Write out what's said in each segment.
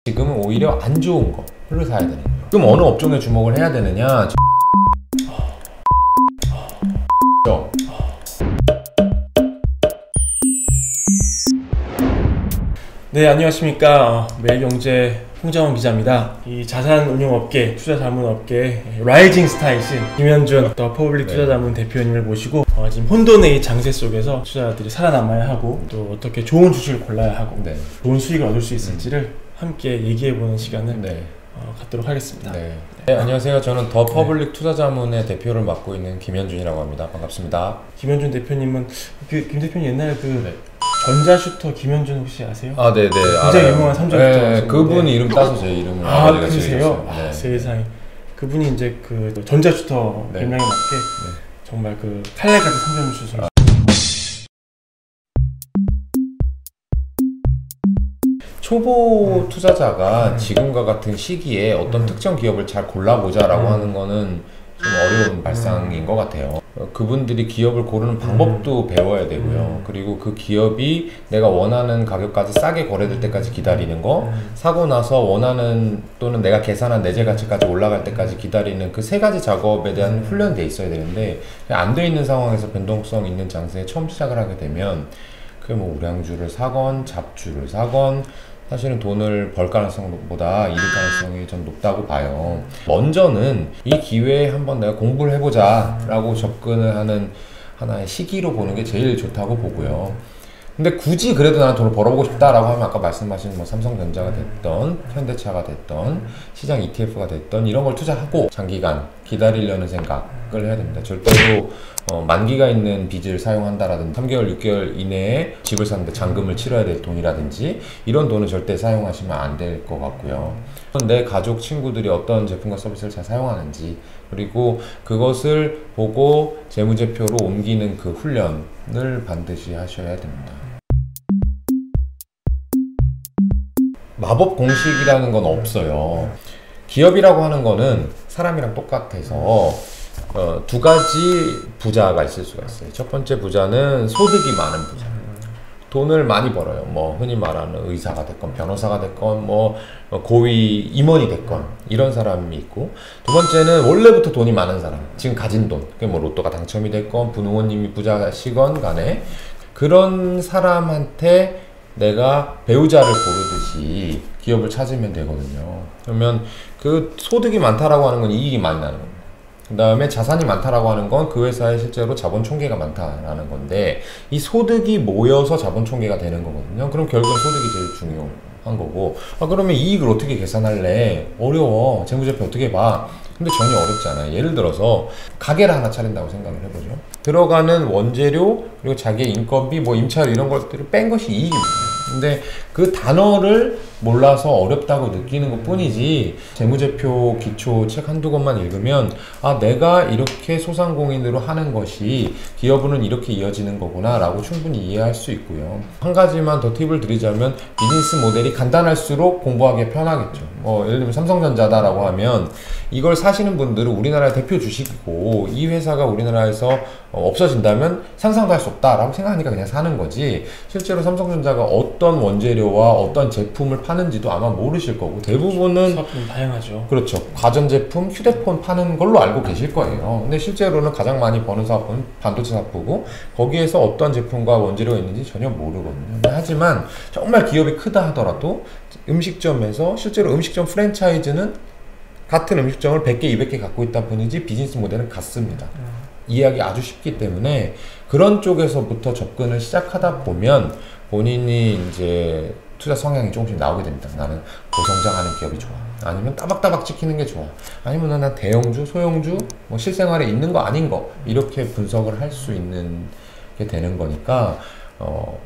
지금은 오히려 안 좋은 거를 사야 되는 거예요. 그럼 어느 업종에 주목을 해야 되느냐? 네, 안녕하십니까. 매일경제 홍정원 기자입니다. 이 자산운용업계, 투자자문업계 라이징 스타이신 김현준 더 퍼블릭 투자자문 대표님을 모시고 지금 혼돈의 장세 속에서 투자자들이 살아남아야 하고 또 어떻게 좋은 주식을 골라야 하고 좋은 수익을 얻을 수 있을지를 함께 얘기해보는 시간을 갖도록 하겠습니다. 네, 안녕하세요. 저는 더 퍼블릭 투자자문의 대표를 맡고 있는 김현준이라고 합니다. 반갑습니다. 김현준 대표님은 김 대표님 옛날에 전자슈터 김현준 혹시 아세요? 아, 네네. 굉장히 유명한 삼성슈터. 네, 그분이 이름 따서 제 이름을 그러세요? 네. 세상에. 그분이 이제 전자슈터 별명에 맞게 정말 칼날 같은 3점 슛을 초보 투자자가 지금과 같은 시기에 어떤 특정 기업을 잘 골라보자 라고 하는 거는 좀 어려운 발상인 것 같아요. 그분들이 기업을 고르는 방법도 배워야 되고요. 그리고 그 기업이 내가 원하는 가격까지 싸게 거래될 때까지 기다리는 거, 사고 나서 원하는 또는 내가 계산한 내재 가치까지 올라갈 때까지 기다리는 그 세 가지 작업에 대한 훈련돼 있어야 되는데 안 돼 있는 상황에서 변동성 있는 장세에 처음 시작을 하게 되면 우량주를 사건 잡주를 사건 사실은 돈을 벌 가능성보다 잃을 가능성이 좀 높다고 봐요. 먼저는 이 기회에 한번 내가 공부를 해보자 라고 접근을 하는 하나의 시기로 보는 게 제일 좋다고 보고요. 근데 굳이 그래도 나는 돈을 벌어보고 싶다라고 하면 아까 말씀하신 삼성전자가 됐던 현대차가 됐던 시장 ETF가 됐던 이런 걸 투자하고 장기간 기다리려는 생각을 해야 됩니다. 절대로 만기가 있는 빚을 사용한다라든지 3개월, 6개월 이내에 집을 사는데 잔금을 치러야 될 돈이라든지 이런 돈은 절대 사용하시면 안 될 것 같고요. 내 가족, 친구들이 어떤 제품과 서비스를 잘 사용하는지 그리고 그것을 보고 재무제표로 옮기는 그 훈련을 반드시 하셔야 됩니다. 마법 공식이라는 건 없어요. 기업이라고 하는 거는 사람이랑 똑같아서 두 가지 부자가 있을 수가 있어요. 첫 번째 부자는 소득이 많은 부자. 돈을 많이 벌어요. 흔히 말하는 의사가 됐건 변호사가 됐건 고위 임원이 됐건 이런 사람이 있고, 두 번째는 원래부터 돈이 많은 사람, 지금 가진 돈, 로또가 당첨이 됐건 부모님이 부자시건 간에 그런 사람한테 내가 배우자를 고르듯이 기업을 찾으면 되거든요. 그러면 그 소득이 많다라고 하는 건 이익이 많이 나는 겁니다. 그 다음에 자산이 많다라고 하는 건 그 회사에 실제로 자본 총계가 많다라는 건데, 이 소득이 모여서 자본 총계가 되는 거거든요. 그럼 결국은 소득이 제일 중요한 거고, 그러면 이익을 어떻게 계산할래? 어려워. 재무제표 어떻게 봐? 근데 전혀 어렵지 않아요. 예를 들어서 가게를 하나 차린다고 생각을 해보죠. 들어가는 원재료 그리고 자기의 인건비, 임차료 이런 것들을 뺀 것이 이익입니다. 근데 그 단어를 몰라서 어렵다고 느끼는 것 뿐이지, 재무제표 기초 책 한두 권만 읽으면 내가 이렇게 소상공인으로 하는 것이 기업으로는 이렇게 이어지는 거구나 라고 충분히 이해할 수 있고요. 한 가지만 더 팁을 드리자면, 비즈니스 모델이 간단할수록 공부하기 편하겠죠. 예를 들면 삼성전자다라고 하면 이걸 사시는 분들은 우리나라의 대표 주식이고, 이 회사가 우리나라에서 없어진다면 상상도 할 수 없다라고 생각하니까 그냥 사는 거지, 실제로 삼성전자가 어떤 원재료와 어떤 제품을 파는지도 아마 모르실 거고, 대부분은 사업은 다양하죠. 그렇죠. 가전제품, 휴대폰 파는 걸로 알고 계실 거예요. 근데 실제로는 가장 많이 버는 사업은 반도체 사업이고, 거기에서 어떤 제품과 원재료가 있는지 전혀 모르거든요. 하지만 정말 기업이 크다 하더라도 음식점에서 실제로 음식점 프랜차이즈는 같은 음식점을 100개, 200개 갖고 있다 뿐이지 비즈니스 모델은 같습니다. 이해하기 아주 쉽기 때문에 그런 쪽에서부터 접근을 시작하다 보면 본인이 이제 투자 성향이 조금씩 나오게 됩니다. 나는 고성장하는 기업이 좋아, 아니면 따박따박 찍히는 게 좋아, 아니면 난 대형주, 소형주, 실생활에 있는 거 아닌 거, 이렇게 분석을 할 수 있는 게 되는 거니까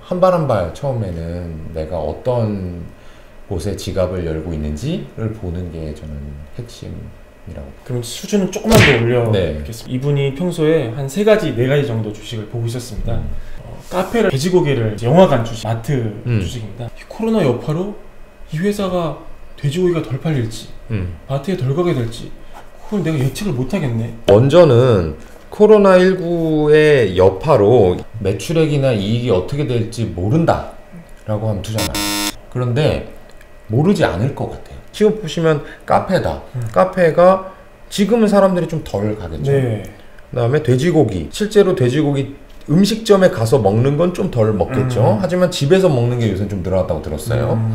한 발 한 발 처음에는 내가 어떤 곳에 지갑을 열고 있는지를 보는 게 저는 핵심이라고. 그럼 수준을 조금만 더 올려보겠습니다. 이분이 평소에 한 3가지, 4가지 정도 주식을 보고 있었습니다. 카페를, 돼지고기를, 영화관 주식, 마트 주식입니다. 코로나 여파로 이 회사가 돼지고기가 덜 팔릴지, 마트에 덜 가게 될지, 그걸 내가 예측을 못하겠네. 먼저는 코로나19의 여파로 매출액이나 이익이 어떻게 될지 모른다 라고 하면 투자 말이에요. 그런데 모르지 않을 것 같아요. 지금 보시면 카페다. 카페가 지금은 사람들이 좀 덜 가겠죠. 네. 그다음에 돼지고기. 실제로 돼지고기 음식점에 가서 먹는 건 좀 덜 먹겠죠. 하지만 집에서 먹는 게 요새 좀 늘어났다고 들었어요.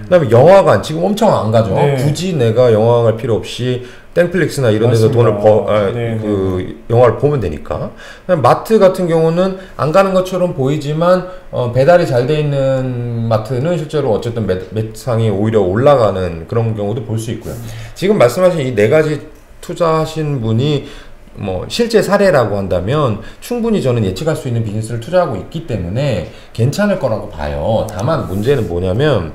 그다음에 영화관 지금 엄청 안 가죠. 네. 굳이 내가 영화관 갈 필요 없이 땡플릭스나 이런 데서 맞습니다. 돈을 네, 그 영화를 보면 되니까. 그다음에 마트 같은 경우는 안 가는 것처럼 보이지만 배달이 잘 돼 있는 마트는 실제로 어쨌든 매상이 오히려 올라가는 그런 경우도 볼 수 있고요. 지금 말씀하신 이 네 가지 투자하신 분이 뭐 실제 사례라고 한다면 충분히 저는 예측할 수 있는 비즈니스를 투자하고 있기 때문에 괜찮을 거라고 봐요. 다만 문제는 뭐냐면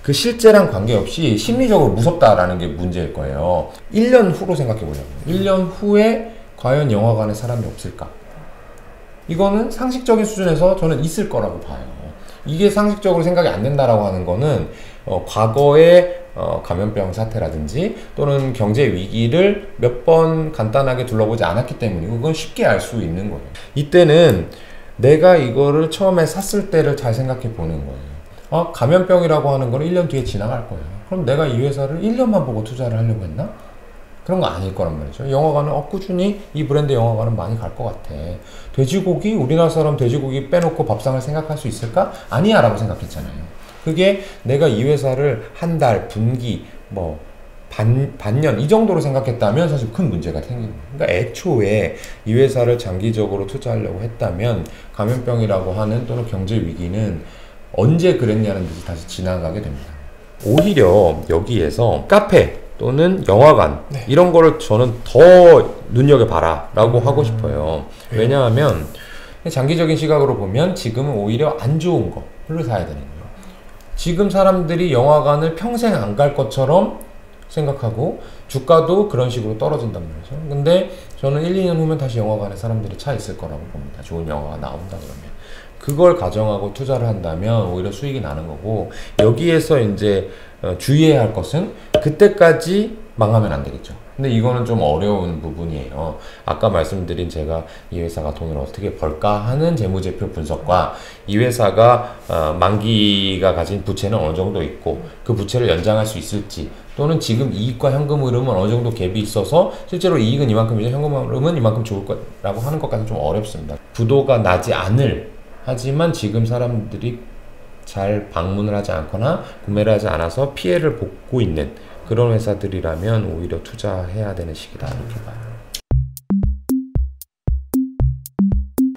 그 실제랑 관계없이 심리적으로 무섭다라는 게 문제일 거예요. 1년 후로 생각해 보자고요. 1년 후에 과연 영화관에 사람이 없을까? 이거는 상식적인 수준에서 저는 있을 거라고 봐요. 이게 상식적으로 생각이 안 된다라고 하는 거는 과거에 감염병 사태라든지 또는 경제 위기를 몇 번 간단하게 둘러보지 않았기 때문이고 그건 쉽게 알 수 있는 거예요. 이때는 내가 이거를 처음에 샀을 때를 잘 생각해 보는 거예요. 감염병이라고 하는 거는 1년 뒤에 지나갈 거예요. 그럼 내가 이 회사를 1년만 보고 투자를 하려고 했나? 그런 거 아닐 거란 말이죠. 영화관은 꾸준히 이 브랜드 영화관은 많이 갈 것 같아. 돼지고기? 우리나라 사람 돼지고기 빼놓고 밥상을 생각할 수 있을까? 아니야 라고 생각했잖아요. 그게 내가 이 회사를 한 달, 분기, 뭐 반년 이 정도로 생각했다면 사실 큰 문제가 생기는 거예요. 그러니까 애초에 이 회사를 장기적으로 투자하려고 했다면 감염병이라고 하는 또는 경제 위기는 언제 그랬냐는 듯이 다시 지나가게 됩니다. 오히려 여기에서 카페 또는 영화관 네. 이런 거를 저는 더 눈여겨봐라 라고 하고 싶어요. 왜냐하면 장기적인 시각으로 보면 지금은 오히려 안 좋은 거를 사야 되는 거예요. 지금 사람들이 영화관을 평생 안 갈 것처럼 생각하고 주가도 그런 식으로 떨어진단 말이죠. 근데 저는 1, 2년 후면 다시 영화관에 사람들이 차 있을 거라고 봅니다. 좋은 영화가 나온다 그러면. 그걸 가정하고 투자를 한다면 오히려 수익이 나는 거고 여기에서 이제 주의해야 할 것은 그때까지 망하면 안 되겠죠. 근데 이거는 좀 어려운 부분이에요. 아까 말씀드린 제가 이 회사가 돈을 어떻게 벌까 하는 재무제표 분석과 이 회사가 만기가 가진 부채는 어느 정도 있고 그 부채를 연장할 수 있을지 또는 지금 이익과 현금 흐름은 어느 정도 갭이 있어서 실제로 이익은 이만큼이죠 현금 흐름은 이만큼 좋을 거라고 하는 것까지 좀 어렵습니다. 부도가 나지 않을 하지만 지금 사람들이 잘 방문을 하지 않거나 구매를 하지 않아서 피해를 보고 있는 그런 회사들이라면 오히려 투자해야 되는 시기다 이렇게 봐요.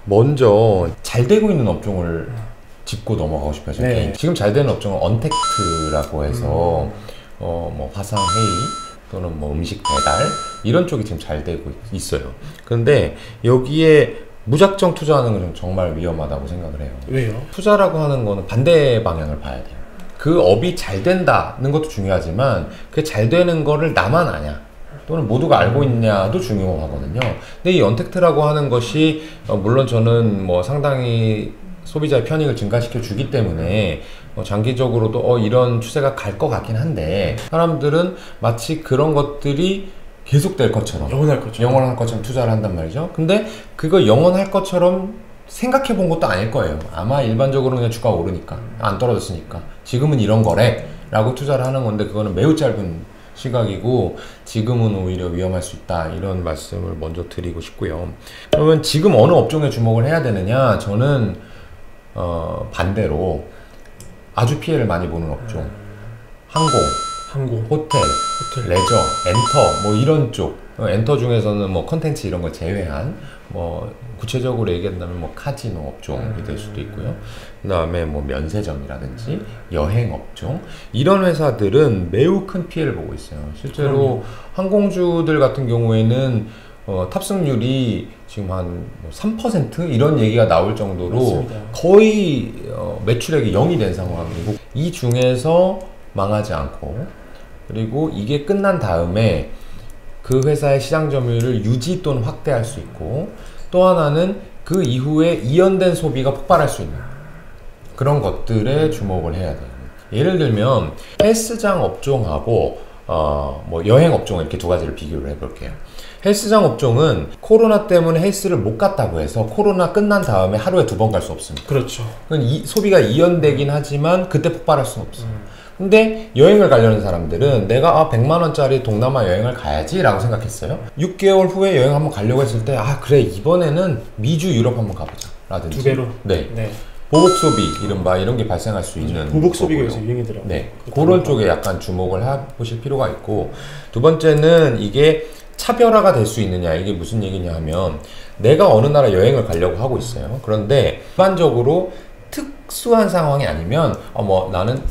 먼저 잘 되고 있는 업종을 짚고 넘어가고 싶어요. 네. 지금 잘 되는 업종은 언택트라고 해서 뭐 화상 회의 또는 뭐 음식 배달 이런 쪽이 지금 잘 되고 있어요. 그런데 여기에 무작정 투자하는 건 정말 위험하다고 생각을 해요. 왜요? 투자라고 하는 거는 반대 방향을 봐야 돼요. 그 업이 잘 된다는 것도 중요하지만 그 잘 되는 거를 나만 아냐 또는 모두가 알고 있냐도 중요하거든요. 근데 이 언택트라고 하는 것이 물론 저는 뭐 상당히 소비자의 편익을 증가시켜 주기 때문에 장기적으로도 이런 추세가 갈 것 같긴 한데 사람들은 마치 그런 것들이 계속될 것처럼 영원할 것처럼 투자를 한단 말이죠. 근데 그거 영원할 것처럼 생각해 본 것도 아닐 거예요. 아마 일반적으로 그냥 주가가 오르니까 안 떨어졌으니까 지금은 이런 거래 라고 투자를 하는 건데 그거는 매우 짧은 시각이고 지금은 오히려 위험할 수 있다 이런 말씀을 먼저 드리고 싶고요. 그러면 지금 어느 업종에 주목을 해야 되느냐? 저는 반대로 아주 피해를 많이 보는 업종 항공, 호텔, 레저, 엔터 뭐 이런 쪽 엔터 중에서는 뭐 컨텐츠 이런 걸 제외한 뭐 구체적으로 얘기한다면 뭐 카지노 업종이 될 수도 있고요. 그 다음에 뭐 면세점이라든지 여행 업종 이런 회사들은 매우 큰 피해를 보고 있어요. 실제로 항공주들 같은 경우에는 탑승률이 지금 한 3% 이런 얘기가 나올 정도로 맞습니다. 거의 매출액이 0이 된 상황이고 이 중에서 망하지 않고 그리고 이게 끝난 다음에 그 회사의 시장 점유율을 유지 또는 확대할 수 있고 또 하나는 그 이후에 이연된 소비가 폭발할 수 있는 그런 것들에 주목을 해야 돼요. 예를 들면 헬스장 업종하고 뭐 여행 업종 이렇게 두 가지를 비교를 해볼게요. 헬스장 업종은 코로나 때문에 헬스를 못 갔다고 해서 코로나 끝난 다음에 하루에 2번 갈 수 없습니다. 그렇죠. 소비가 이연되긴 하지만 그때 폭발할 수는 없어요. 근데 여행을 가려는 사람들은 내가 100만 원짜리 동남아 여행을 가야지 라고 생각했어요. 6개월 후에 여행 한번 가려고 했을 때 그래 이번에는 미주 유럽 한번 가보자 라든지 2배로. 네. 네. 보복 소비 이른바 이런 게 발생할 수 있는 보복 소비가 거고요. 요새 유행이더라고요. 네, 그런 쪽에 약간 주목을 해보실 필요가 있고, 두 번째는 이게 차별화가 될 수 있느냐, 이게 무슨 얘기냐 하면 내가 어느 나라 여행을 가려고 하고 있어요. 그런데 일반적으로 특수한 상황이 아니면 뭐 나는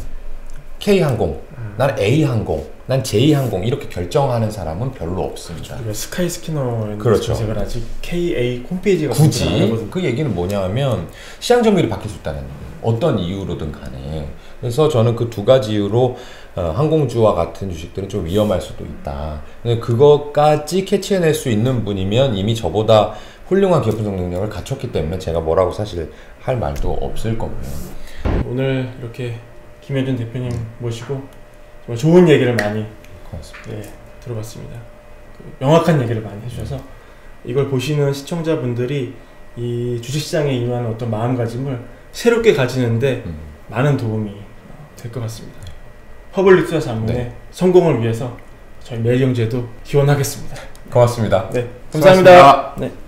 K항공, 나는 A항공, 난 J항공 이렇게 결정하는 사람은 별로 없습니다. 스카이 스캐너에 그렇죠. 검색을 아직 KA 홈페이지가 굳이 그 얘기는 뭐냐면 시장 점유율이 바뀔 수 있다는 얘기예요. 어떤 이유로든 간에. 그래서 저는 그 두 가지 이유로 항공주와 같은 주식들은 좀 위험할 수도 있다. 근데 그것까지 캐치해낼 수 있는 분이면 이미 저보다 훌륭한 기업 분석 능력을 갖췄기 때문에 제가 뭐라고 사실 할 말도 없을 거고요. 오늘 이렇게 김현준 대표님 모시고 정말 좋은 얘기를 많이 고맙습니다. 들어봤습니다. 명확한 얘기를 많이 해주셔서 이걸 보시는 시청자분들이 이 주식시장에 임하는 어떤 마음가짐을 새롭게 가지는데 많은 도움이 될 것 같습니다. 퍼블릭 투자 자문의 성공을 위해서 저희 매일경제도 기원하겠습니다. 고맙습니다. 네, 감사합니다. 수고하셨습니다. 네.